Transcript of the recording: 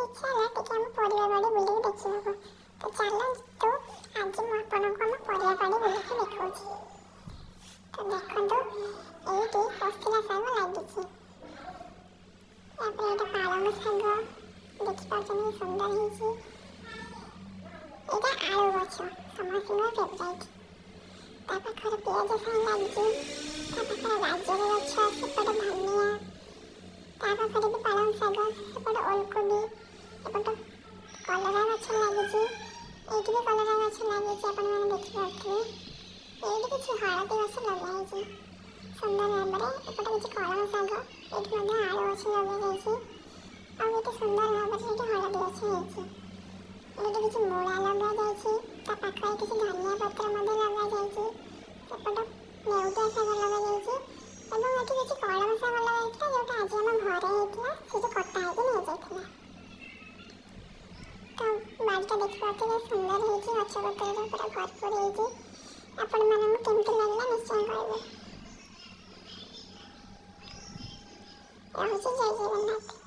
ଇଚ୍ଛା ହେଲା ଟିକେ ଆମ ପରିବା ବାଡ଼ି ବୁଲିକି ଦେଖିବାକୁ। ତ ଚାଲନ୍ତୁ ଆଜି ମୁଁ ଆପଣଙ୍କୁ ଆମ ପରିବା ବାଡ଼ି ବୁଲିକି ଦେଖାଉଛି। ତ ଦେଖନ୍ତୁ ଏଇଠି କୋଶଳା ଶାଗ ଲାଗିଛି। ତାପରେ ଏଇଟା ପାଳଙ୍ଗ ଶାଗ ଦେଖିପାରୁଛନ୍ତି ସୁନ୍ଦର ହେଇଛି। ଏଇଟା ଆଳୁ ଗଛ ସମସ୍ତଙ୍କର ଫେଭରାଇଟ୍। ତା ପାଖରେ ପିଆଜ ସାଇଁ ଲାଗିଛି। ତା ପାଖରେ ଗାଜର ଗଛ, ସେପଟେ ଧନିଆ, ତା ପାଖରେ ବି ପାଳଙ୍ଗ ଶାଗ, ସେପଟେ ଓଲକୋବି, ଏପଟେ କଲରା ଗଛ ଲାଗିଛି। ଏଇଠି ବି କଲରା ଗଛ ଲାଗିଛି, ଆପଣମାନେ ଦେଖିପାରୁଥିବେ। ଏଇଠି କିଛି ହଳଦୀ ଗଛ ଲଗା ହେଇଛି ସୁନ୍ଦର ଭାବରେ। ଏପଟେ କିଛି କଳମ ଶାଗ, ଏଇଠି ମଧ୍ୟ ଆଳୁ ଗଛ ଲଗାଯାଇଛି। ଆଉ ଏଠି ସୁନ୍ଦର ଭାବରେ ସେଇଠି ହଳଦୀ ଗଛ ହେଇଛି। ଏଇଠି କିଛି ମୂଳା ଲଗାଯାଇଛି। ତା ପାଖରେ କିଛି ଧନିଆ ପତ୍ର ମଧ୍ୟ ଲଗାଯାଇଛି। ସେପଟେ ନେଉଟିଆ ଶାଗ ଲଗାଯାଇଛି ଏବଂ ଏଠି କିଛି କଳମ ଶାଗ ଲଗାଯାଇଥିଲା ଯେଉଁଟା ଆଜି ଆମ ଘରେ ହେଇଥିଲା, ସେଇଠି କଟା ହେଇକି ନିଆଯାଇଥିଲା। ତ ବାଡ଼ିଟା ଦେଖିପାରୁଥିବେ ସୁନ୍ଦର ହେଇଛି, ଗଛ ପତ୍ରରେ ପୁରା ଭରପୁର ହେଇଛି। ଆପଣମାନଙ୍କୁ କେମିତି ଲାଗିଲା ନିଶ୍ଚୟ କହିବେ। ରହୁଛି, ଜୟ ଜଗନ୍ନାଥ।